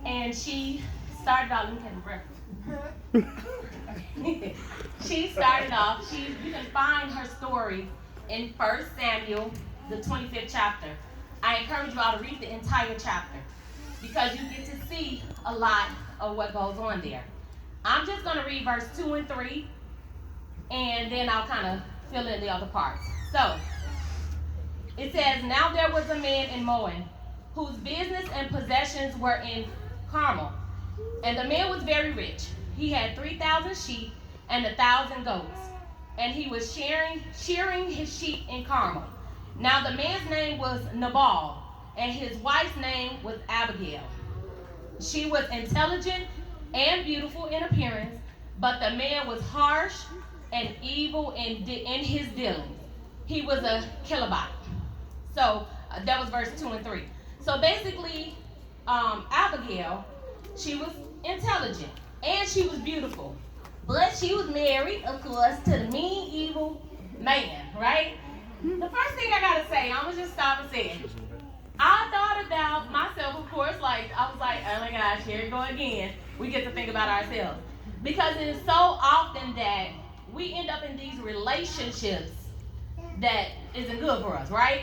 And she started off, let me take a breath. She started off, you can find her story in 1 Samuel, the 25th chapter. I encourage you all to read the entire chapter because you get to see a lot of what goes on there. I'm just going to read verse 2 and 3, and then I'll kind of fill in the other parts. So, it says, now there was a man in Moab whose business and possessions were in Carmel. And the man was very rich. He had 3,000 sheep and 1,000 goats. And he was shearing his sheep in Carmel. Now the man's name was Nabal, and his wife's name was Abigail. She was intelligent and beautiful in appearance, but the man was harsh and evil in his dealings. He was a Calebite. So that was verse 2 and 3. So basically, Abigail, she was intelligent and she was beautiful. But she was married, of course, to the mean, evil man, right? The first thing I gotta say, I'm gonna just stop and say it. I thought about myself, of course, I was like, oh my gosh, here we go again. We get to think about ourselves. Because it is so often that we end up in these relationships that isn't good for us, right?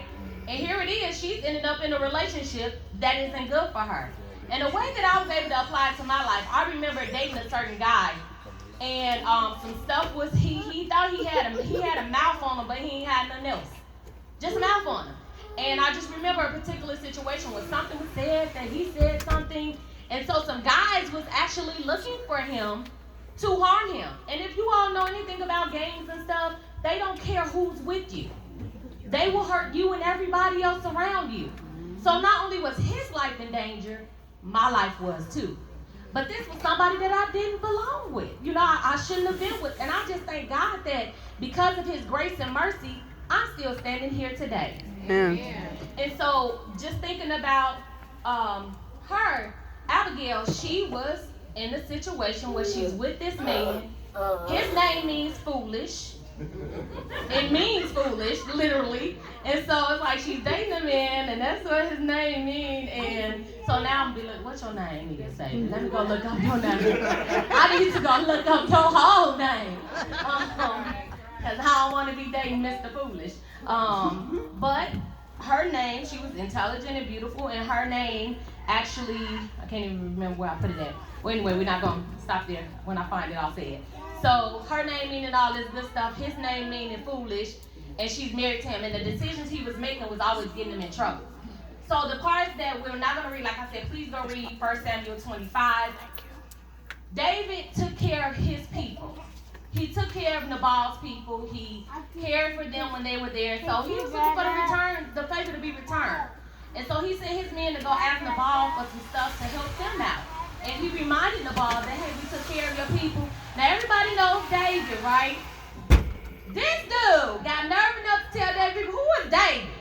And here it is, she's ended up in a relationship that isn't good for her. And the way that I was able to apply it to my life, I remember dating a certain guy, and some stuff was he thought he had a mouth on him, but he ain't had nothing else, just a mouth on him. And I just remember a particular situation where something was said that he said something, and so some guys was actually looking for him to harm him. And if you all know anything about gangs and stuff, they don't care who's with you. They will hurt you and everybody else around you. So not only was his life in danger, my life was too. But this was somebody that I didn't belong with. You know, I shouldn't have been with. And I just thank God that because of his grace and mercy, I'm still standing here today. Yeah. And so just thinking about her, Abigail, she was in a situation where she's with this man. His name means foolish. It means foolish, literally. And so it's like she's dating a man, and that's what his name means. And so now I'm be like, what's your name? He can say, let me go look up your name. I need to go look up your whole name. Because I don't want to be dating Mr. Foolish. But her name, she was intelligent and beautiful, and her name actually, I can't even remember where I put it at. Well, anyway, we're not going to stop there. When I find it, I'll say it. So her name meaning all this good stuff, his name meaning foolish, and she's married to him. And the decisions he was making was always getting him in trouble. So the parts that we're not going to read, like I said, please go read 1 Samuel 25. David took care of his people. He took care of Nabal's people. He cared for them when they were there. So he was looking for the favor to be returned. And so he sent his men to go ask Nabal for some stuff to help them out. And he reminded Nabal that, hey, we took care of your people. Now, everybody knows David, right? This dude got nerve enough to tell David, who is David?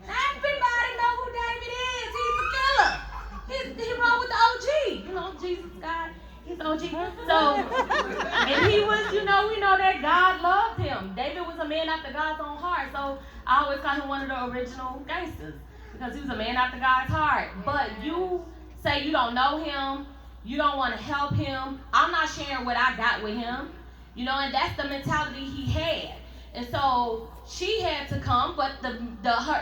Everybody know who David is. He's a killer. He rolled with the OG. You know, Jesus, God, he's OG. So, and he was, we know that God loved him. David was a man after God's own heart. So, I always call him one of the original gangsters because he was a man after God's heart. But you say you don't know him, you don't want to help him. I'm not sharing what I got with him, and that's the mentality he had. And so she had to come, but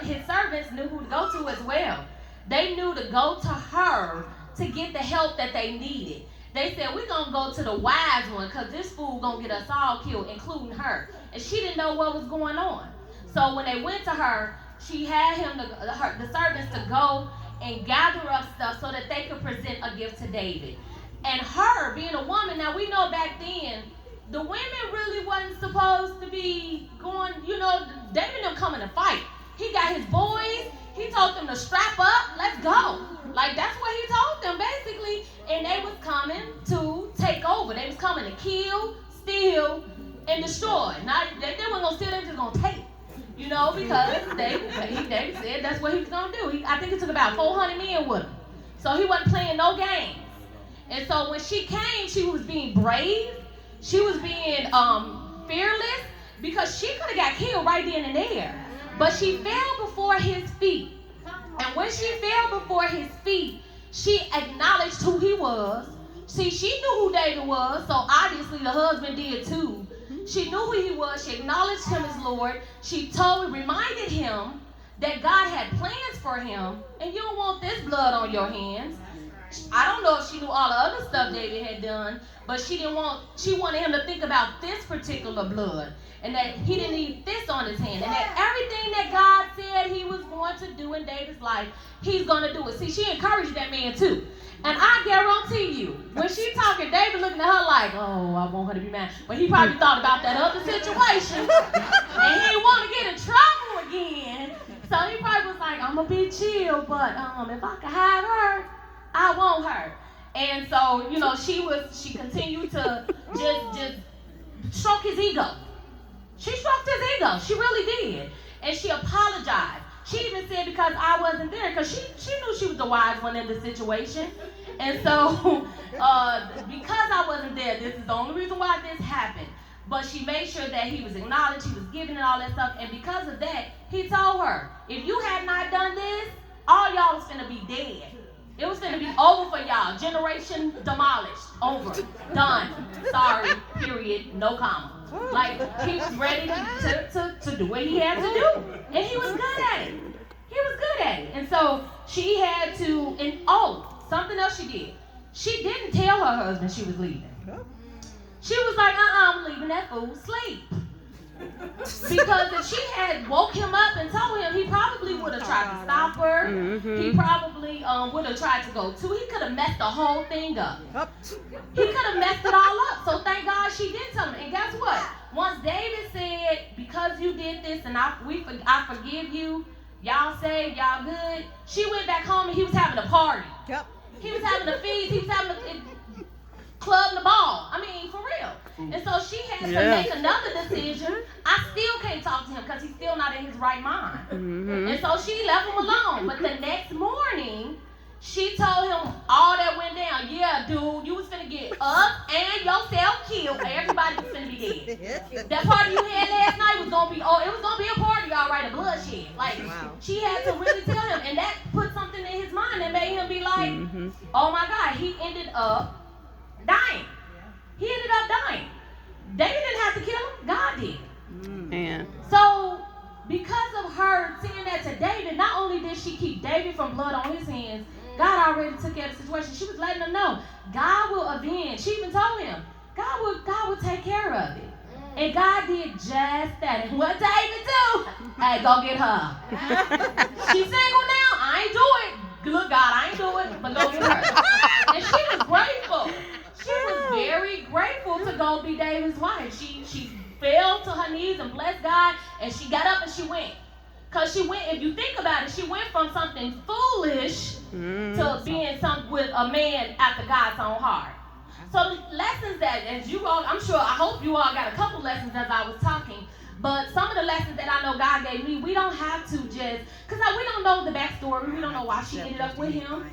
his servants knew who to go to as well. They knew to go to her to get the help that they needed. They said, we're going to go to the wise one because this fool going to get us all killed, including her. And she didn't know what was going on. So when they went to her, she had the servants to go and gather up stuff so that they could present a gift to David. And her, being a woman, now we know back then, the women really wasn't supposed to be going, David didn't come in to fight. He got his boys, he told them to strap up, let's go. Like, that's what he told them, basically. And they was coming to take over. They was coming to kill, steal, and destroy. Not, they weren't going to steal, they were just going to take. Because David said that's what he was going to do. I think he took about 400 men with him. So he wasn't playing no games. And so when she came, she was being brave. She was being fearless because she could have got killed right then and there. But she fell before his feet. And when she fell before his feet, She acknowledged who he was. See, she knew who David was, so obviously the husband did too. She knew who he was. She acknowledged him as Lord. She reminded him that God had plans for him, and you don't want this blood on your hands. I don't know if she knew all the other stuff David had done, but she wanted him to think about this particular blood, and that he didn't need this on his hand, and that everything that God said he was going to do in David's life, he's going to do it. See, she encouraged that man too. And I guarantee you, when she talking, David looking at her like, oh, I want her to be mad. But he probably thought about that other situation, and he didn't want to get in trouble again. So he probably was like, I'm going to be chill, but if I can have her, I want her. And so, you know, she continued to just stroke his ego. She stroked his ego. She really did. And she apologized. She even said, because I wasn't there, because she knew she was the wise one in the situation. And so, because I wasn't there, this is the only reason why this happened. But she made sure that he was acknowledged, he was given and all that stuff. And because of that, he told her, if you had not done this, all y'all was finna be dead. It was gonna be over for y'all. Generation demolished. Over. Done. Sorry. Period. No comma. Like, he was ready to do what he had to do. And he was good at it. He was good at it. And so she had to, and something else she did. She didn't tell her husband she was leaving. She was like, I'm leaving that fool sleep. Because if she had woke him up and told him, he probably would have tried to stop her. Mm-hmm. He probably would have tried to go too. He could have messed the whole thing up. He could have messed it all up. So thank God she did tell him. And guess what? Once David said, because you did this and I forgive you, y'all saved, y'all good, she went back home and he was having a party. Yep. He was having a feast. He was having a club the ball. I mean, for real. And so she had to make another decision. I still can't talk to him because he's still not in his right mind. Mm-hmm. And so she left him alone. But the next morning, she told him all that went down. Yeah, dude, you was finna get up and yourself killed. Everybody was finna be dead. That party you had last night was gonna be, it was gonna be a party, all right, a bloodshed. Like, she had to really tell him. And that put something in his mind that made him be like, oh my God, he ended up dying. He ended up dying. David didn't have to kill him. God did. Man. So, because of her saying that to David, not only did she keep David from blood on his hands, God already took care of the situation. She was letting him know, God will avenge. She even told him, God will take care of it. And God did just that. And what David do? Hey, go get her. She's single now. I ain't do it. Look, God, I ain't do it, but go get her. And she was grateful. She was very grateful to go be David's wife. She fell to her knees and blessed God, and she got up and she went. Because she went, if you think about it, she went from something foolish to being with a man after God's own heart. So the lessons that, as you all, I hope you all got a couple lessons as I was talking, but some of the lessons that I know God gave me, we don't have to just, because we don't know the backstory, we don't know why she ended up with him.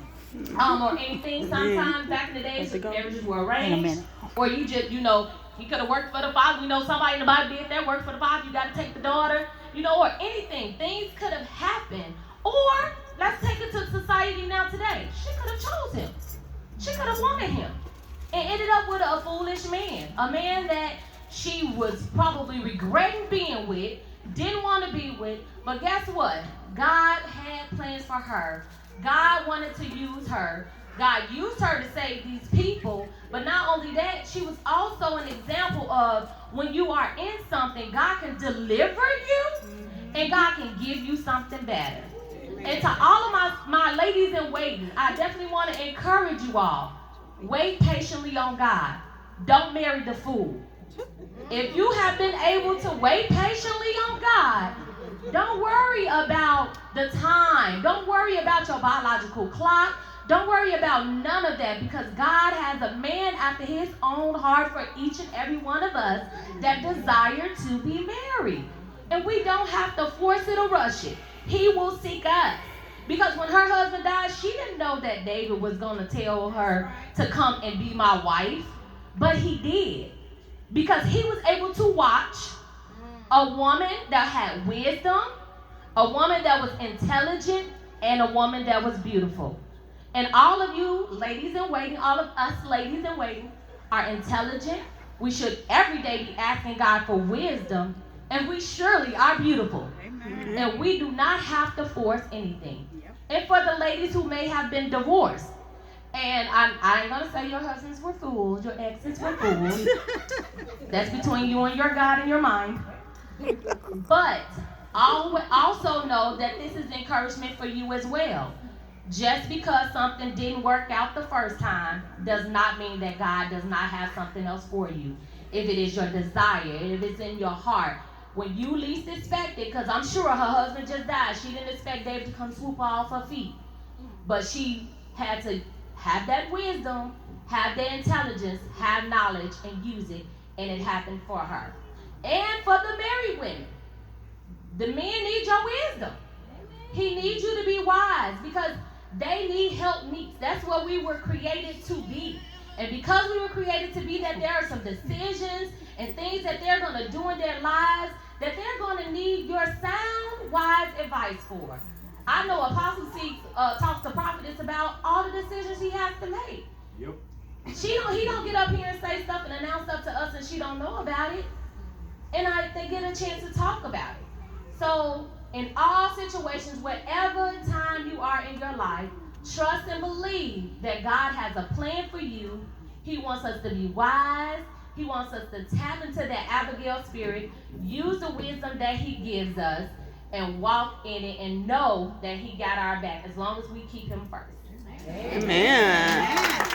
Or anything. Sometimes back in the days, marriages were arranged, or you just, he could have worked for the father. We know somebody in the Bible did that, work for the father. You got to take the daughter, or anything. Things could have happened. Or let's take it to society now today. She could have chose him. She could have wanted him, and ended up with a foolish man, a man that she was probably regretting being with, didn't want to be with. But guess what? God had plans for her. God wanted to use her. God used her to save these people. But not only that, she was also an example of when you are in something, God can deliver you and God can give you something better. And to all of my ladies in waiting, I definitely want to encourage you all. Wait patiently on God. Don't marry the fool. If you have been able to wait patiently on God, don't worry about the time. Don't worry about your biological clock. Don't worry about none of that, because God has a man after his own heart for each and every one of us that desire to be married. And we don't have to force it or rush it. He will seek us. Because when her husband died, she didn't know that David was going to tell her to come and be my wife. But he did. Because he was able to watch a woman that had wisdom, a woman that was intelligent, and a woman that was beautiful. And all of you ladies in waiting, all of us ladies in waiting, are intelligent. We should every day be asking God for wisdom, and we surely are beautiful. Amen. And we do not have to force anything. Yep. And for the ladies who may have been divorced, and I ain't gonna say your husbands were fools, your exes were fools. That's between you and your God and your mind. But also know that this is encouragement for you as well. Just because something didn't work out the first time does not mean that God does not have something else for you. If it is your desire, if it's in your heart, when you least expect it, because I'm sure her husband just died. She didn't expect David to come swoop off her feet. But she had to have that wisdom, have the intelligence, have knowledge, and use it, and it happened for her. And for the married women, the men need your wisdom. He needs you to be wise because they need help meets. That's what we were created to be. And because we were created to be that, there are some decisions and things that they're going to do in their lives that they're going to need your sound, wise advice for. I know Apostle C talks to Prophetess about all the decisions he has to make. Yep. He don't get up here and say stuff and announce stuff to us and she don't know about it. And they get a chance to talk about it. So in all situations, whatever time you are in your life, trust and believe that God has a plan for you. He wants us to be wise. He wants us to tap into that Abigail spirit, use the wisdom that he gives us, and walk in it and know that he got our back as long as we keep him first. Amen. Amen.